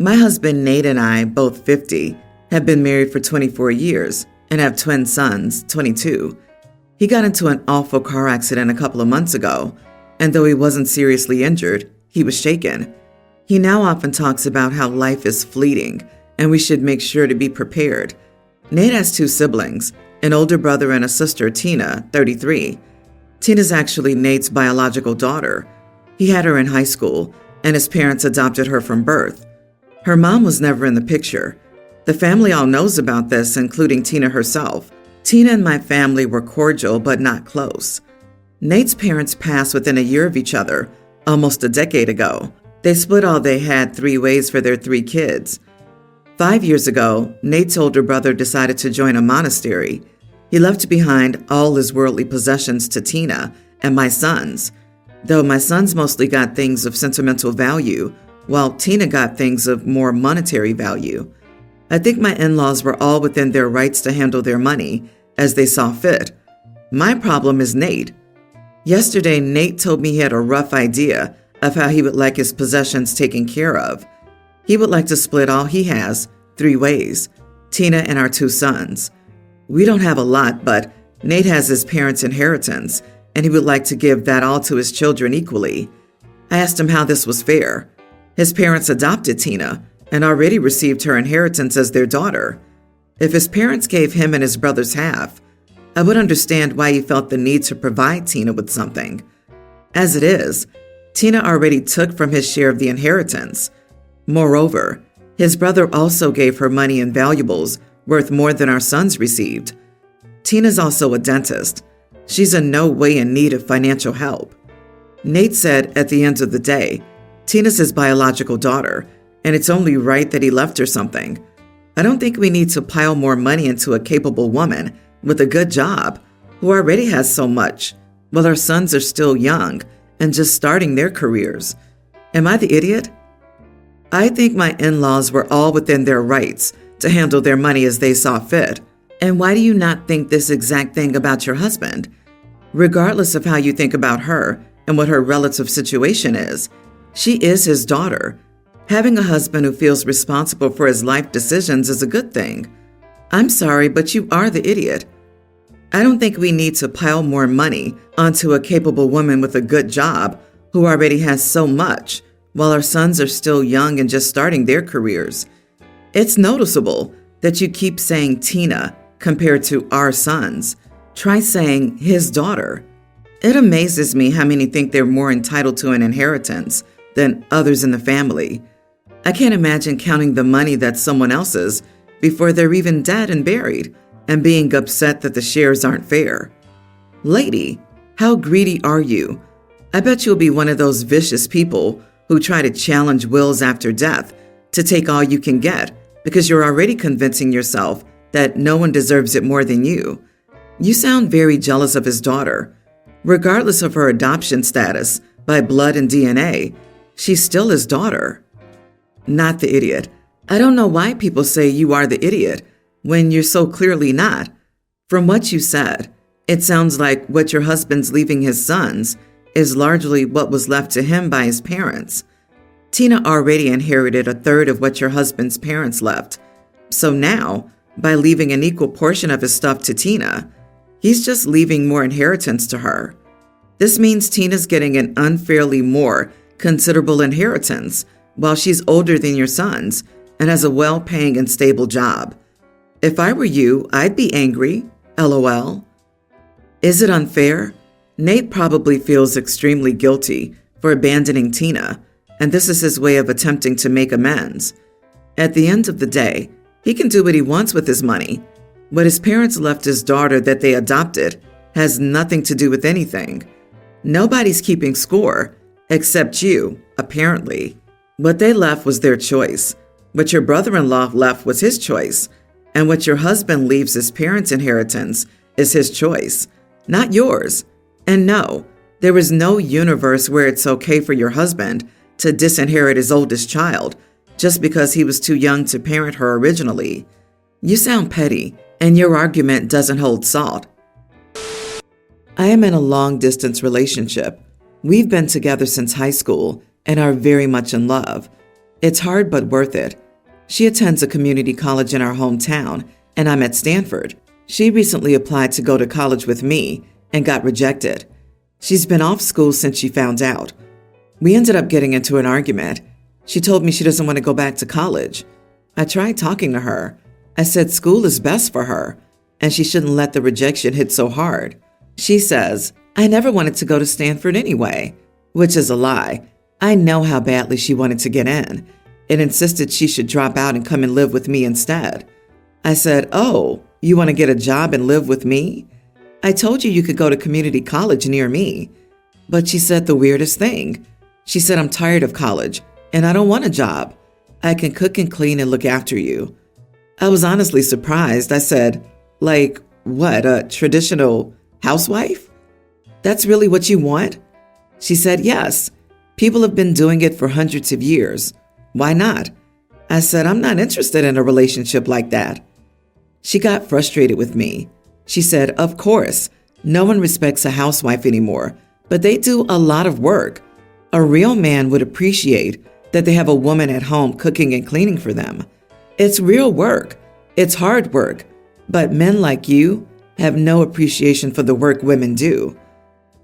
My husband Nate and I, both 50, have been married for 24 years and have twin sons, 22. He got into an awful car accident a couple of months ago, and though he wasn't seriously injured, he was shaken. He now often talks about how life is fleeting and we should make sure to be prepared. Nate has 2 siblings, an older brother and a sister, Tina, 33. Tina's actually Nate's biological daughter. He had her in high school, and his parents adopted her from birth. Her mom was never in the picture. The family all knows about this, including Tina herself. Tina and my family were cordial but not close. Nate's parents passed within a year of each other, almost a decade ago. They split all they had 3 ways for their 3 kids. 5 years ago, Nate's older brother decided to join a monastery. He left behind all his worldly possessions to Tina and my sons, though my sons mostly got things of sentimental value, while Tina got things of more monetary value. I think my in-laws were all within their rights to handle their money as they saw fit. My problem is Nate. Yesterday, Nate told me he had a rough idea of how he would like his possessions taken care of. He would like to split all he has 3 ways, Tina and our 2 sons. We don't have a lot, but Nate has his parents' inheritance, and he would like to give that all to his children equally. I asked him how this was fair. His parents adopted Tina and already received her inheritance as their daughter. If his parents gave him and his brothers half, I would understand why he felt the need to provide Tina with something. As it is, Tina already took from his share of the inheritance. Moreover, his brother also gave her money and valuables worth more than our sons received. Tina's also a dentist. She's in no way in need of financial help. Nate said at the end of the day, Tina's his biological daughter, and it's only right that he left her something. I don't think we need to pile more money into a capable woman with a good job who already has so much, while our sons are still young and just starting their careers. Am I the idiot? I think my in-laws were all within their rights to handle their money as they saw fit. And why do you not think this exact thing about your husband? Regardless of how you think about her and what her relative situation is, she is his daughter. Having a husband who feels responsible for his life decisions is a good thing. I'm sorry, but you are the idiot. I don't think we need to pile more money onto a capable woman with a good job who already has so much, while our sons are still young and just starting their careers. It's noticeable that you keep saying Tina compared to our sons. Try saying his daughter. It amazes me how many think they're more entitled to an inheritance than others in the family. I can't imagine counting the money that's someone else's before they're even dead and buried, and being upset that the shares aren't fair. Lady, how greedy are you? I bet you'll be one of those vicious people who try to challenge wills after death to take all you can get because you're already convincing yourself that no one deserves it more than you. You sound very jealous of his daughter. Regardless of her adoption status by blood and DNA, she's still his daughter. Not the idiot. I don't know why people say you are the idiot when you're so clearly not. From what you said, it sounds like what your husband's leaving his sons is largely what was left to him by his parents. Tina already inherited a third of what your husband's parents left. So now, by leaving an equal portion of his stuff to Tina, he's just leaving more inheritance to her. This means Tina's getting an unfairly more considerable inheritance while she's older than your sons and has a well-paying and stable job. If I were you, I'd be angry. LOL. Is it unfair? Nate probably feels extremely guilty for abandoning Tina, and this is his way of attempting to make amends. At the end of the day, he can do what he wants with his money. What his parents left his daughter that they adopted has nothing to do with anything. Nobody's keeping score, except you, apparently. What they left was their choice. What your brother-in-law left was his choice. And what your husband leaves his parents' inheritance is his choice, not yours. And no, there is no universe where it's okay for your husband to disinherit his oldest child just because he was too young to parent her originally. You sound petty, and your argument doesn't hold salt. I am in a long-distance relationship. We've been together since high school and are very much in love. It's hard but worth it. She attends a community college in our hometown, and I'm at Stanford. She recently applied to go to college with me and got rejected. She's been off school since she found out. We ended up getting into an argument. She told me she doesn't want to go back to college. I tried talking to her. I said school is best for her, and she shouldn't let the rejection hit so hard. She says, I never wanted to go to Stanford anyway, which is a lie. I know how badly she wanted to get in, and insisted she should drop out and come and live with me instead. I said, oh, you want to get a job and live with me? I told you could go to community college near me. But she said the weirdest thing. She said, I'm tired of college, and I don't want a job. I can cook and clean and look after you. I was honestly surprised. I said, like, what, a traditional housewife? That's really what you want? She said, yes. People have been doing it for hundreds of years. Why not? I said, I'm not interested in a relationship like that. She got frustrated with me. She said, of course, no one respects a housewife anymore, but they do a lot of work. A real man would appreciate that they have a woman at home cooking and cleaning for them. It's real work. It's hard work. But men like you have no appreciation for the work women do.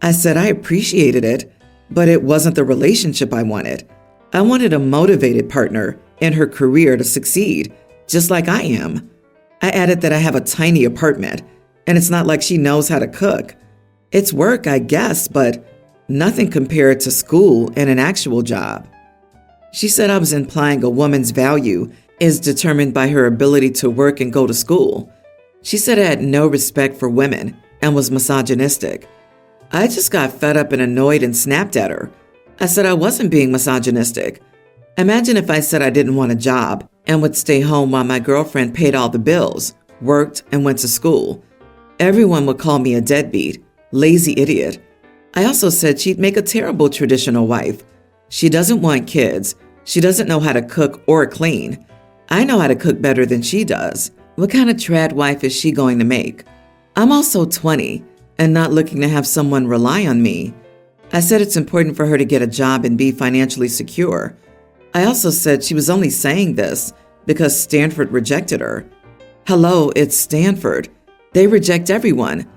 I said I appreciated it, but it wasn't the relationship I wanted. I wanted a motivated partner in her career to succeed, just like I am. I added that I have a tiny apartment, and it's not like she knows how to cook. It's work, I guess, but nothing compared to school and an actual job. She said I was implying a woman's value is determined by her ability to work and go to school. She said I had no respect for women and was misogynistic. I just got fed up and annoyed and snapped at her. I said I wasn't being misogynistic. Imagine if I said I didn't want a job and would stay home while my girlfriend paid all the bills, worked, and went to school. Everyone would call me a deadbeat, lazy idiot. I also said she'd make a terrible traditional wife. She doesn't want kids. She doesn't know how to cook or clean. I know how to cook better than she does. What kind of trad wife is she going to make? I'm also 20 and not looking to have someone rely on me. I said it's important for her to get a job and be financially secure. I also said she was only saying this because Stanford rejected her. Hello, it's Stanford. They reject everyone.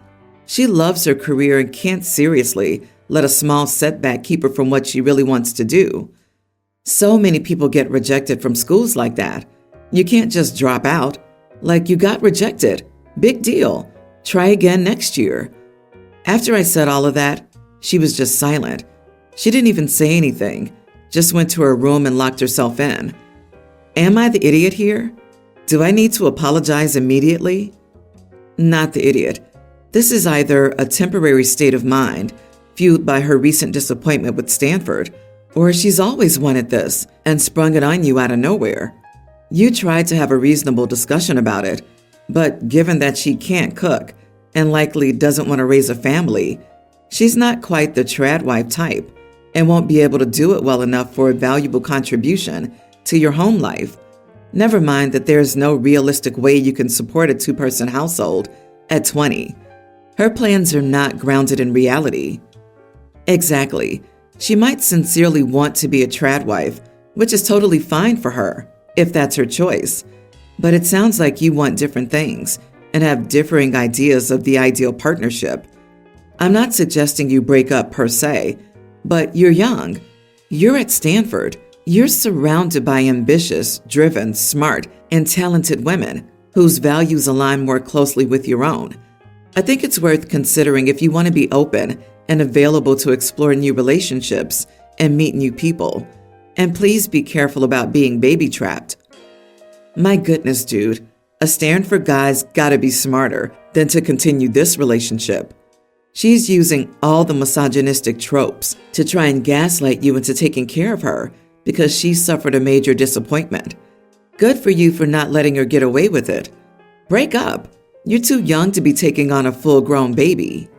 She loves her career and can't seriously let a small setback keep her from what she really wants to do. So many people get rejected from schools like that. You can't just drop out. Like, you got rejected. Big deal. Try again next year. After I said all of that, she was just silent. She didn't even say anything, just went to her room and locked herself in. Am I the idiot here? Do I need to apologize immediately? Not the idiot. This is either a temporary state of mind, fueled by her recent disappointment with Stanford, or she's always wanted this and sprung it on you out of nowhere. You tried to have a reasonable discussion about it, but given that she can't cook and likely doesn't want to raise a family, she's not quite the trad wife type and won't be able to do it well enough for a valuable contribution to your home life. Never mind that there's no realistic way you can support a two-person household at 20. Her plans are not grounded in reality. Exactly. She might sincerely want to be a trad wife, which is totally fine for her, if that's her choice. But it sounds like you want different things and have differing ideas of the ideal partnership. I'm not suggesting you break up per se, but you're young. You're at Stanford. You're surrounded by ambitious, driven, smart, and talented women whose values align more closely with your own. I think it's worth considering if you want to be open and available to explore new relationships and meet new people. And please be careful about being baby-trapped. My goodness, dude, a Stanford guy's gotta be smarter than to continue this relationship. She's using all the misogynistic tropes to try and gaslight you into taking care of her because she suffered a major disappointment. Good for you for not letting her get away with it. Break up. You're too young to be taking on a full-grown baby.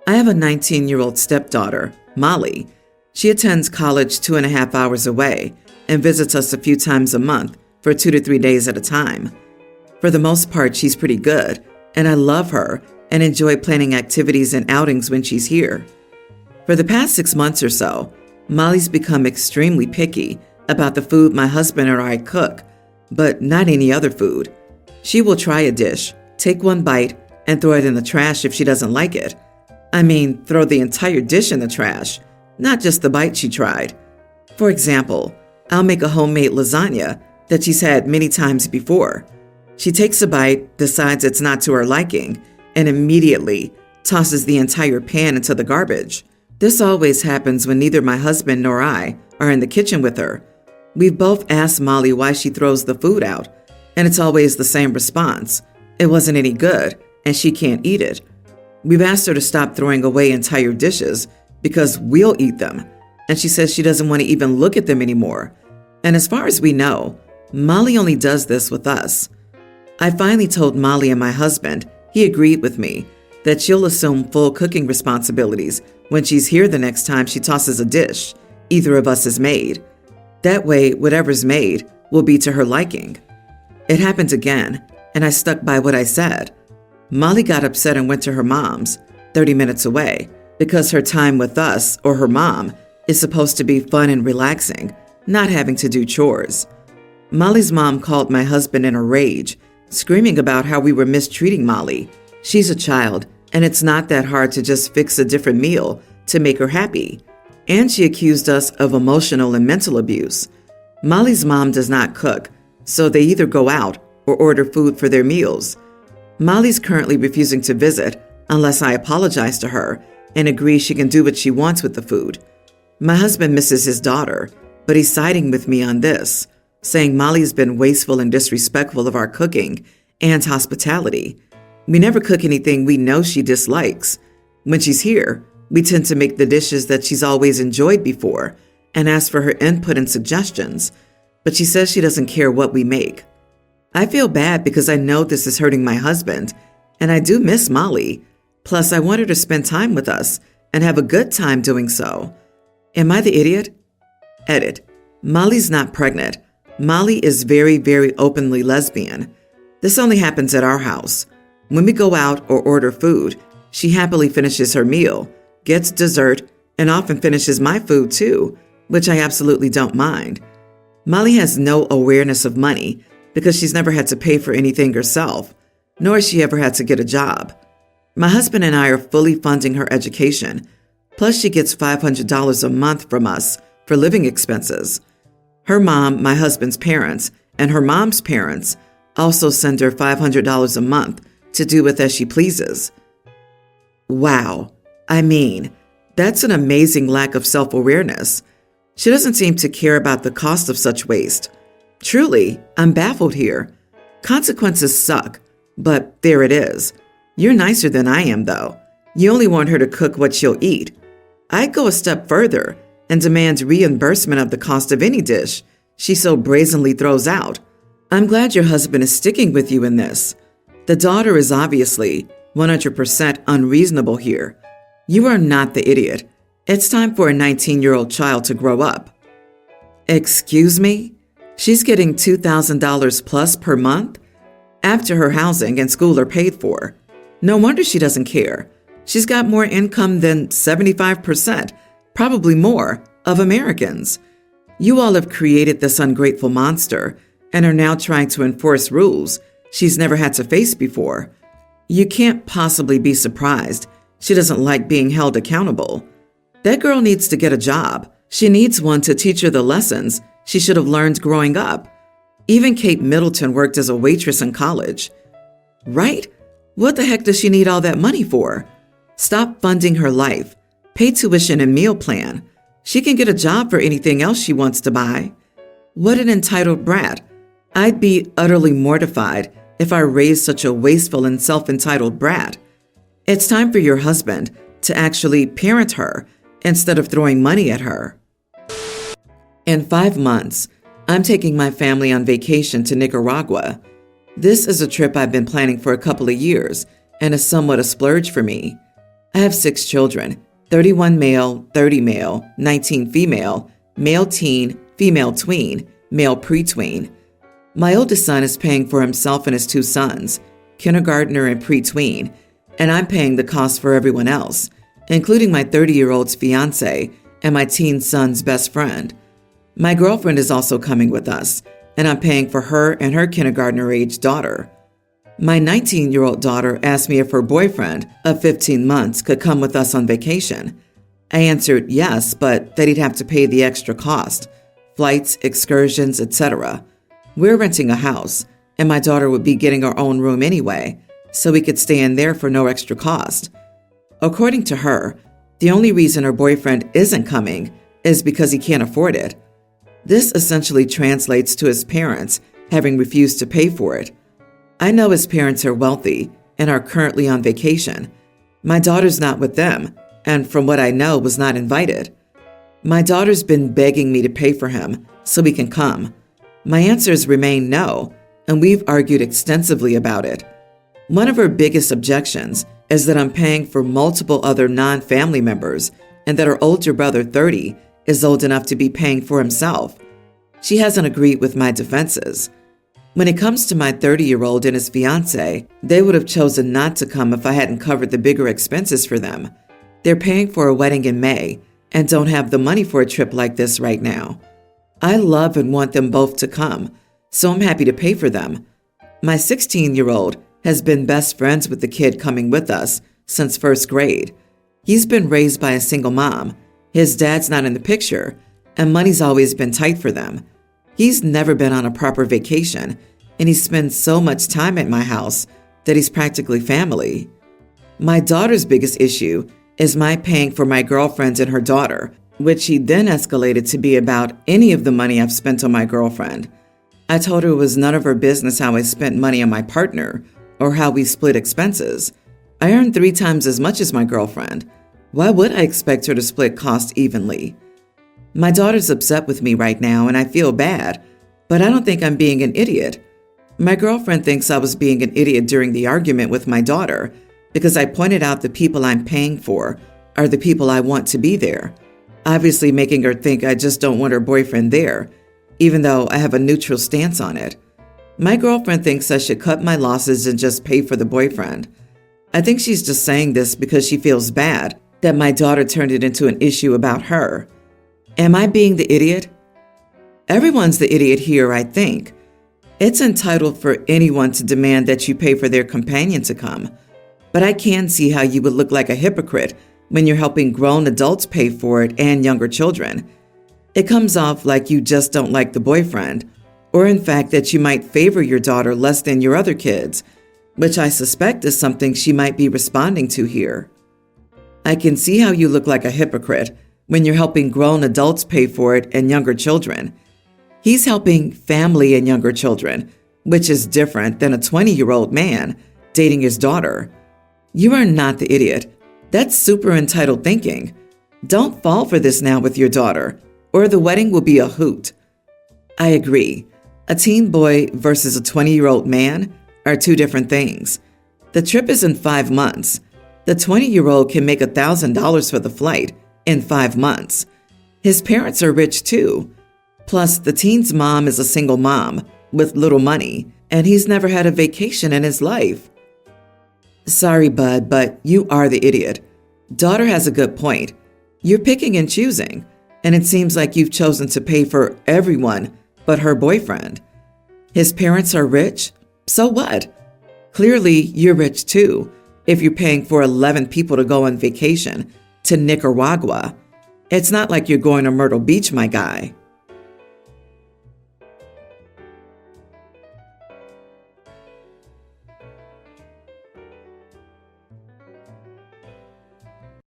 I have a 19-year-old stepdaughter, Molly. She attends college 2.5 hours away and visits us a few times a month for 2 to 3 days at a time. For the most part, she's pretty good, and I love her and enjoy planning activities and outings when she's here. For the past 6 months or so, Molly's become extremely picky about the food my husband or I cook, but not any other food. She will try a dish, take one bite, and throw it in the trash if she doesn't like it. I mean, throw the entire dish in the trash, not just the bite she tried. For example, I'll make a homemade lasagna that she's had many times before. She takes a bite, decides it's not to her liking, and immediately tosses the entire pan into the garbage. This always happens when neither my husband nor I are in the kitchen with her. We've both asked Molly why she throws the food out, and it's always the same response. It wasn't any good, and she can't eat it. We've asked her to stop throwing away entire dishes because we'll eat them, and she says she doesn't want to even look at them anymore. And as far as we know, Molly only does this with us. I finally told Molly and my husband, he agreed with me, that she'll assume full cooking responsibilities when she's here the next time she tosses a dish either of us has made. That way, whatever's made will be to her liking. It happened again, and I stuck by what I said. Molly got upset and went to her mom's, 30 minutes away, because her time with us, or her mom, is supposed to be fun and relaxing, not having to do chores. Molly's mom called my husband in a rage, screaming about how we were mistreating Molly. She's a child, and it's not that hard to just fix a different meal to make her happy. And she accused us of emotional and mental abuse. Molly's mom does not cook, so they either go out or order food for their meals. Molly's currently refusing to visit unless I apologize to her and agree she can do what she wants with the food. My husband misses his daughter, but he's siding with me on this, saying Molly's been wasteful and disrespectful of our cooking and hospitality. We never cook anything we know she dislikes. When she's here, we tend to make the dishes that she's always enjoyed before and ask for her input and suggestions, but she says she doesn't care what we make. I feel bad because I know this is hurting my husband, and I do miss Molly. Plus, I want her to spend time with us and have a good time doing so. Am I the idiot? Edit. Molly's not pregnant. Molly is very, very openly lesbian. This only happens at our house. When we go out or order food, she happily finishes her meal, gets dessert, and often finishes my food too, which I absolutely don't mind. Molly has no awareness of money because she's never had to pay for anything herself, nor has she ever had to get a job. My husband and I are fully funding her education, plus she gets $500 a month from us for living expenses. Her mom, my husband's parents, and her mom's parents also send her $500 a month to do with as she pleases. Wow. I mean, that's an amazing lack of self-awareness. She doesn't seem to care about the cost of such waste. Truly, I'm baffled here. Consequences suck, but there it is. You're nicer than I am, though. You only want her to cook what she'll eat. I'd go a step further and demand reimbursement of the cost of any dish she so brazenly throws out. I'm glad your husband is sticking with you in this. The daughter is obviously 100% unreasonable here. You are not the idiot. It's time for a 19-year-old child to grow up. Excuse me? She's getting $2,000 plus per month? After her housing and school are paid for. No wonder she doesn't care. She's got more income than 75%, probably more, of Americans. You all have created this ungrateful monster and are now trying to enforce rules she's never had to face before. You can't possibly be surprised she doesn't like being held accountable. That girl needs to get a job. She needs one to teach her the lessons she should have learned growing up. Even Kate Middleton worked as a waitress in college. Right? What the heck does she need all that money for? Stop funding her life. Pay tuition and meal plan. She can get a job for anything else she wants to buy. What an entitled brat. I'd be utterly mortified if I raised such a wasteful and self-entitled brat. It's time for your husband to actually parent her instead of throwing money at her. In 5 months, I'm taking my family on vacation to Nicaragua. This is a trip I've been planning for a couple of years and is somewhat a splurge for me. I have 6 children, 31 male, 30 male, 19 female, male teen, female tween, male pre-tween. My oldest son is paying for himself and his 2 sons, kindergartner and pre-tween, and I'm paying the cost for everyone else, including my 30-year-old's fiance and my teen son's best friend. My girlfriend is also coming with us, and I'm paying for her and her kindergartner-age daughter. My 19-year-old daughter asked me if her boyfriend of 15 months could come with us on vacation. I answered yes, but that he'd have to pay the extra cost, flights, excursions, etc. We're renting a house, and my daughter would be getting her own room anyway, so we could stay in there for no extra cost. According to her, the only reason her boyfriend isn't coming is because he can't afford it. This essentially translates to his parents having refused to pay for it. I know his parents are wealthy and are currently on vacation. My daughter's not with them, and from what I know, was not invited. My daughter's been begging me to pay for him so we can come. My answers remain no, and we've argued extensively about it. One of her biggest objections is that I'm paying for multiple other non-family members and that her older brother, 30, is old enough to be paying for himself. She hasn't agreed with my defenses. When it comes to my 30-year-old and his fiancé, they would have chosen not to come if I hadn't covered the bigger expenses for them. They're paying for a wedding in May and don't have the money for a trip like this right now. I love and want them both to come, so I'm happy to pay for them. My 16-year-old has been best friends with the kid coming with us since first grade. He's been raised by a single mom. His dad's not in the picture, and money's always been tight for them. He's never been on a proper vacation, and he spends so much time at my house that he's practically family. My daughter's biggest issue is my paying for my girlfriend and her daughter, which she then escalated to be about any of the money I've spent on my girlfriend. I told her it was none of her business how I spent money on my partner or how we split expenses. I earn 3 times as much as my girlfriend. Why would I expect her to split costs evenly? My daughter's upset with me right now and I feel bad, but I don't think I'm being an idiot. My girlfriend thinks I was being an idiot during the argument with my daughter because I pointed out the people I'm paying for are the people I want to be there, obviously making her think I just don't want her boyfriend there, even though I have a neutral stance on it. My girlfriend thinks I should cut my losses and just pay for the boyfriend. I think she's just saying this because she feels bad that my daughter turned it into an issue about her. Am I being the idiot? Everyone's the idiot here, I think. It's entitled for anyone to demand that you pay for their companion to come, but I can see how you would look like a hypocrite when you're helping grown adults pay for it and younger children. It comes off like you just don't like the boyfriend, or in fact that you might favor your daughter less than your other kids, which I suspect is something she might be responding to here. I can see how you look like a hypocrite when you're helping grown adults pay for it and younger children. He's helping family and younger children, which is different than a 20-year-old man dating his daughter. You are not the idiot. That's super entitled thinking. Don't fall for this now with your daughter, or the wedding will be a hoot. I agree. A teen boy versus a 20-year-old man are 2 different things. The trip is in 5 months. The 20-year-old can make $1,000 for the flight in 5 months. His parents are rich too. Plus, the teen's mom is a single mom with little money, and he's never had a vacation in his life. Sorry, bud, but you are the idiot. Daughter has a good point. You're picking and choosing, and it seems like you've chosen to pay for everyone but her boyfriend. His parents are rich? So what? Clearly, you're rich too, if you're paying for 11 people to go on vacation to Nicaragua. It's not like you're going to Myrtle Beach, my guy.